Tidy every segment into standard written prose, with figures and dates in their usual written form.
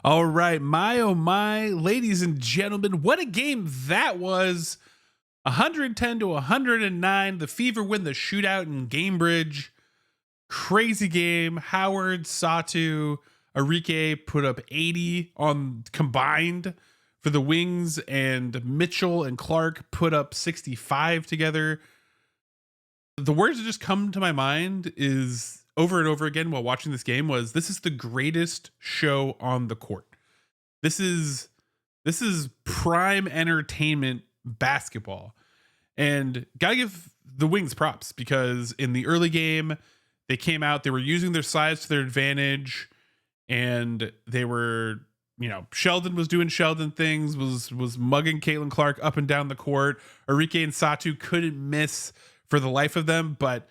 All right, my oh my, ladies and gentlemen, what a game that was. 110 to 109. The Fever win the shootout in Gamebridge. Crazy game. Howard, Satu, Enrique put up 80 on combined for the Wings, and Mitchell and Clark put up 65 together. The words that just come to my mind is over and over again while watching this game was, this is the greatest show on the court. This is prime entertainment basketball. And gotta give the Wings props, because in the early game, they came out, they were using their size to their advantage, and they were, Sheldon was doing Sheldon things, was mugging Caitlin Clark up and down the court. Enrique and Satu couldn't miss for the life of them. But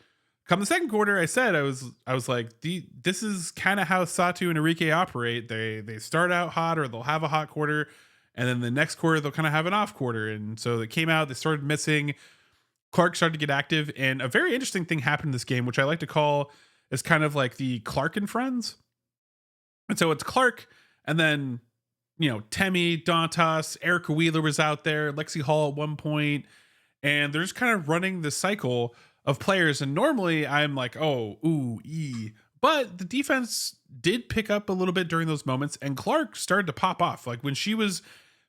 come the second quarter, I said I was like, this is kind of how Satu and Enrique operate. They start out hot, or they'll have a hot quarter, and then the next quarter they'll kind of have an off quarter. And so they came out, they started missing. Clark started to get active, and a very interesting thing happened in this game, which I like to call is kind of like the Clark and Friends. And so it's Clark, and then Temi, Dantas, Erica Wheeler was out there, Lexi Hall at one point, and they're just kind of running the cycle of players. And normally I'm like, oh, ooh, but the defense did pick up a little bit during those moments, and Clark started to pop off. Like when she was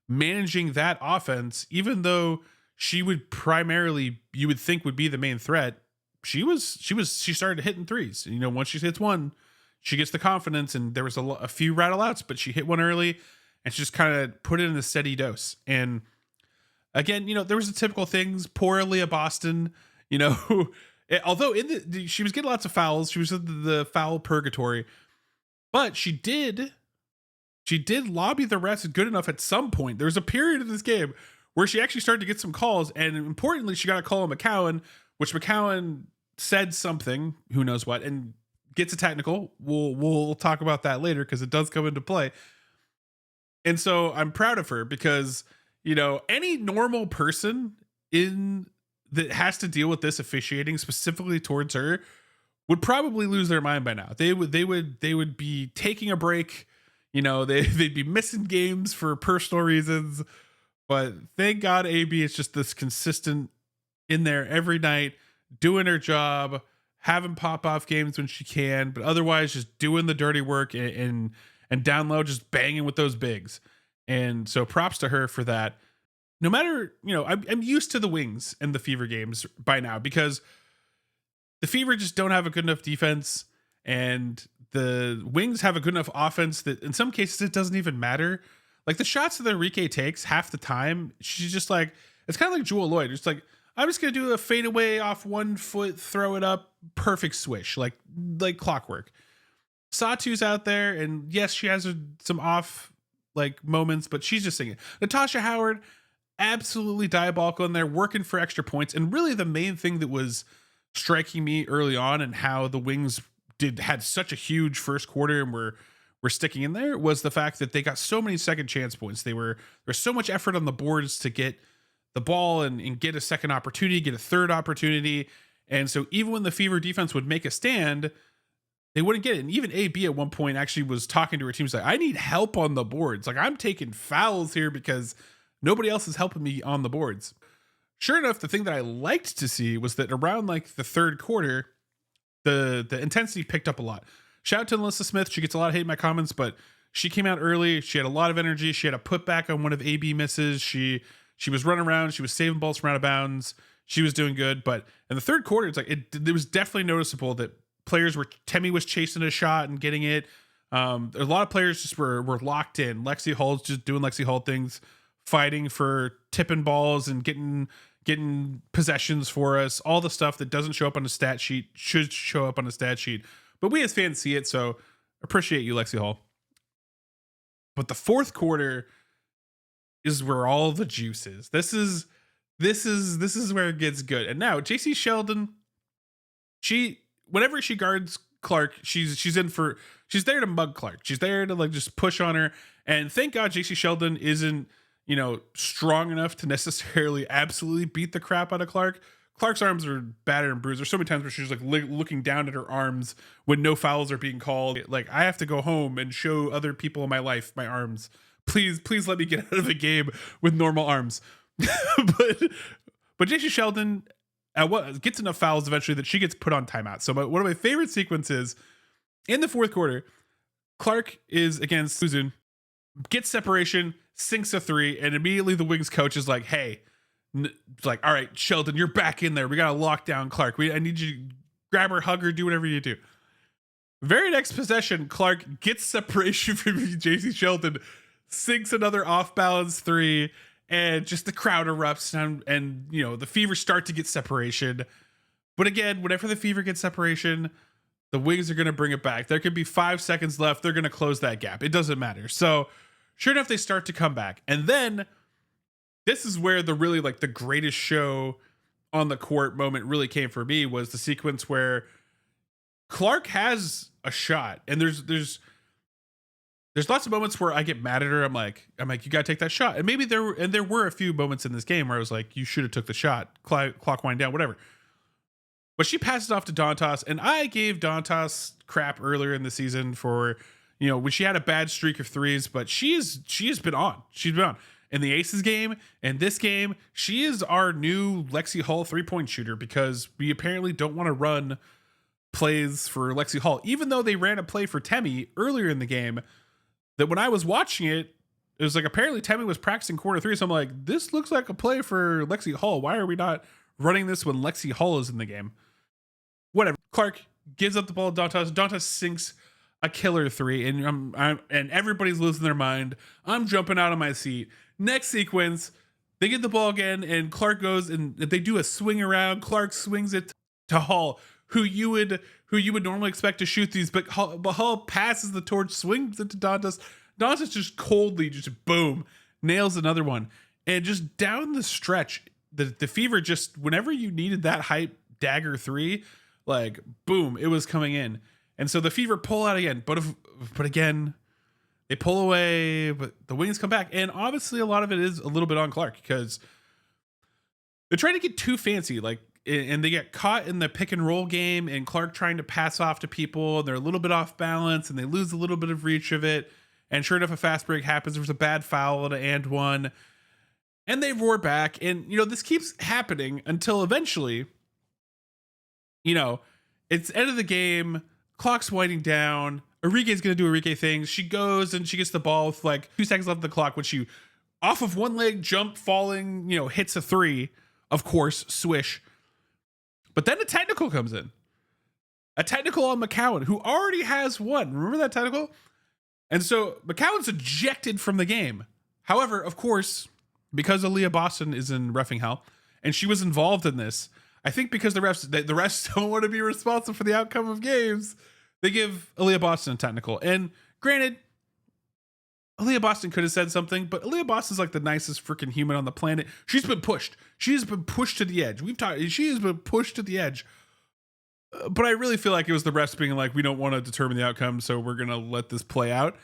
managing that offense, even though she would primarily, you would think, would be the main threat, she started hitting threes. Once she hits one, she gets the confidence, and there was a few rattle outs, but she hit one early, and she just kind of put it in a steady dose. And again, there was the typical things. Poor Leah Boston, although she was getting lots of fouls, she was in the foul purgatory, but she did lobby the refs good enough at some point. There was a period in this game where she actually started to get some calls, and importantly, she got a call on McCowan, which McCowan said something, who knows what, and gets a technical. We'll talk about that later, because it does come into play. And so I'm proud of her, because any normal person that has to deal with this officiating specifically towards her would probably lose their mind by now. They would be taking a break. They'd be missing games for personal reasons. But thank God AB is just this consistent in there every night, doing her job, having pop-off games when she can, but otherwise just doing the dirty work and down low, just banging with those bigs. And so props to her for that. No matter, I'm used to the Wings and the Fever games by now, because the Fever just don't have a good enough defense, and the Wings have a good enough offense that in some cases it doesn't even matter. Like the shots that Enrique takes half the time, she's just like, it's kind of like Jewel Lloyd. It's like, I'm just going to do a fadeaway off 1 foot, throw it up, perfect swish, like clockwork. Satu's out there, and yes, she has some off moments, but she's just singing. Natasha Howard, absolutely diabolical in there, working for extra points. And really the main thing that was striking me early on, and how the Wings had such a huge first quarter and were sticking in there, was the fact that they got so many second chance points. There's so much effort on the boards to get the ball and get a second opportunity, get a third opportunity. And so even when the Fever defense would make a stand, they wouldn't get it. And even AB at one point actually was talking to her team, like, I need help on the boards. Like, I'm taking fouls here because nobody else is helping me on the boards. Sure enough, the thing that I liked to see was that around the third quarter, the intensity picked up a lot. Shout out to Alyssa Smith. She gets a lot of hate in my comments, but she came out early. She had a lot of energy. She had a putback on one of AB misses. She was running around. She was saving balls from out of bounds. She was doing good. But in the third quarter, it's it was definitely noticeable that Temi was chasing a shot and getting it. A lot of players just were locked in. Lexi Hall's just doing Lexi Hall things, fighting for tipping balls and getting possessions for us. All the stuff that doesn't show up on the stat sheet should show up on the stat sheet. But we as fans see it, so appreciate you, Lexi Hall. But the fourth quarter is where all the juice is. This is where it gets good. And now JC Sheldon, whenever she guards Clark, she's there to mug Clark. She's there to just push on her. And thank God JC Sheldon isn't strong enough to necessarily absolutely beat the crap out of Clark. Clark's arms are battered and bruised. There's so many times where she's like looking down at her arms when no fouls are being called. Like, I have to go home and show other people in my life my arms. Please let me get out of the game with normal arms. but JC Sheldon gets enough fouls eventually that she gets put on timeout. So one of my favorite sequences in the fourth quarter, Clark is against Susan, gets separation, sinks a 3, and immediately the Wings coach is like, hey, like, all right, Sheldon, you're back in there. We got to lock down Clark. I need you to grab her, hug her, do whatever you do. Very next possession, Clark gets separation from JC Sheldon, sinks another off-balance 3, and just the crowd erupts, and you know, the Fever start to get separation. But again, whenever the Fever gets separation, the Wings are going to bring it back. There could be 5 seconds left. They're going to close that gap. It doesn't matter. So sure enough, they start to come back. And then this is where the really like the greatest show on the court moment really came for me, was the sequence where Clark has a shot, and there's lots of moments where I get mad at her. I'm like, you gotta take that shot. And maybe there were a few moments in this game where I was like, you should have took the shot, clock wind down, whatever. But she passes off to Dantas, and I gave Dantas crap earlier in the season for, you know, when she had a bad streak of 3s, but she has been on. She's been on. In the Aces game and this game, she is our new Lexi Hall 3-point shooter, because we apparently don't want to run plays for Lexi Hall, even though they ran a play for Temi earlier in the game that when I was watching it, it was like apparently Temi was practicing quarter 3. So I'm like, this looks like a play for Lexi Hall. Why are we not running this when Lexi Hall is in the game? Whatever. Clark gives up the ball to Dantas. Dantas sinks a killer 3, and and everybody's losing their mind. I'm jumping out of my seat. Next sequence, they get the ball again, and Clark goes and they do a swing around. Clark swings it to Hall, who you would normally expect to shoot these, but Hall passes the torch, swings it to Dantas. Dantas just coldly, just boom, nails another one. And just down the stretch, the Fever just, whenever you needed that hype dagger 3, like boom, it was coming in. And so the Fever pull out again, but again, they pull away, but the Wings come back. And obviously a lot of it is a little bit on Clark, because they're trying to get too fancy, like, and they get caught in the pick and roll game, and Clark trying to pass off to people, and they're a little bit off balance, and they lose a little bit of reach of it. And sure enough, a fast break happens. There's a bad foul to and one, and they roar back. And, you know, this keeps happening until eventually, you know, it's end of the game. Clock's winding down. Enrique's going to do Enrique things. She goes and she gets the ball with like 2 seconds left on the clock, when she, off of one leg, jump, falling, you know, hits a 3. Of course, swish. But then a technical comes in. A technical on McCowan, who already has one. Remember that technical? And so McCowan's ejected from the game. However, of course, because Aaliyah Boston is in reffing hell, and she was involved in this, I think because the refs don't want to be responsible for the outcome of games, they give Aaliyah Boston a technical. And granted, Aaliyah Boston could have said something, but Aaliyah Boston's like the nicest freaking human on the planet. She's been pushed. She's been pushed to the edge. She has been pushed to the edge. But I really feel like it was the refs being like, we don't want to determine the outcome, so we're going to let this play out.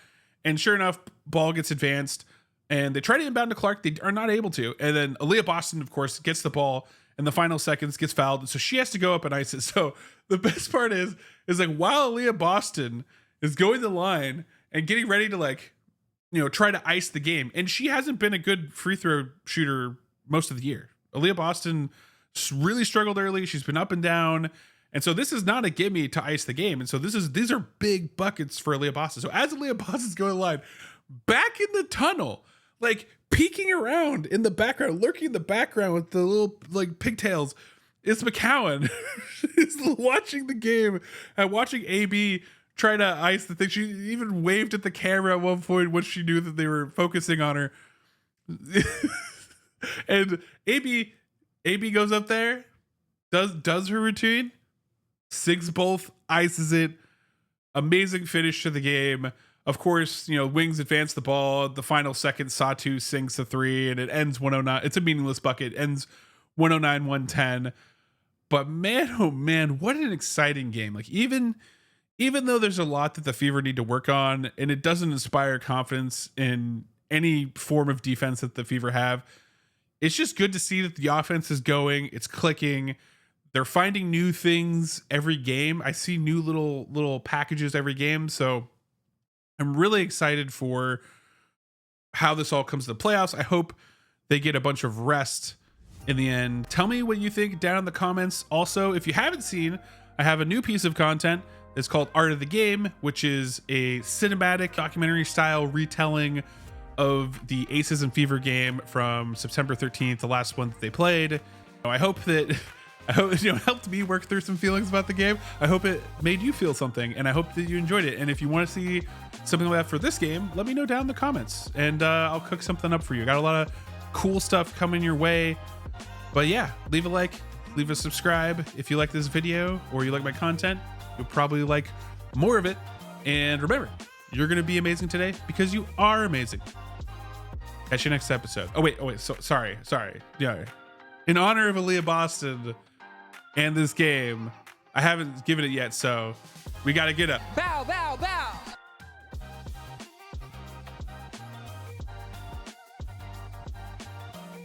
And sure enough, ball gets advanced, and they try to inbound to Clark. They are not able to. And then Aaliyah Boston, of course, gets the ball in the final seconds, gets fouled. So she has to go up and ice it. So the best part is like, while Aaliyah Boston is going the line and getting ready to, like, you know, try to ice the game, and she hasn't been a good free throw shooter most of the year. Aaliyah Boston really struggled early. She's been up and down. And so this is not a gimme to ice the game. And so these are big buckets for Aaliyah Boston. So as Aaliyah Boston's going to line, back in the tunnel, like peeking around in the background, lurking in the background with the little like pigtails, is McCowan. Is watching the game and watching AB try to ice the thing. She even waved at the camera at one point when she knew that they were focusing on her. And AB goes up there, does her routine, sinks both, ices it. Amazing finish to the game. Of course, you know, Wings advance the ball. The final second, Satu sinks a 3, and it ends 109. It's a meaningless bucket. Ends 109-110. But man, oh man, what an exciting game. Like, even though there's a lot that the Fever need to work on, and it doesn't inspire confidence in any form of defense that the Fever have, it's just good to see that the offense is going, it's clicking. They're finding new things every game. I see new little packages every game. So I'm really excited for how this all comes to the playoffs. I hope they get a bunch of rest in the end. Tell me what you think down in the comments. Also, if you haven't seen, I have a new piece of content. It's called Art of the Game, which is a cinematic documentary style retelling of the Aces and Fever game from September 13th, the last one that they played. I hope it helped me work through some feelings about the game. I hope it made you feel something, and I hope that you enjoyed it. And if you want to see something like that for this game, let me know down in the comments, and I'll cook something up for you. Got a lot of cool stuff coming your way. But yeah, leave a like, leave a subscribe if you like this video or you like my content. You'll probably like more of it. And remember, you're gonna be amazing today because you are amazing. Catch you next episode. Oh wait, so sorry. Yeah. In honor of Aaliyah Boston and this game, I haven't given it yet, so we gotta get up. Bow, bow, bow.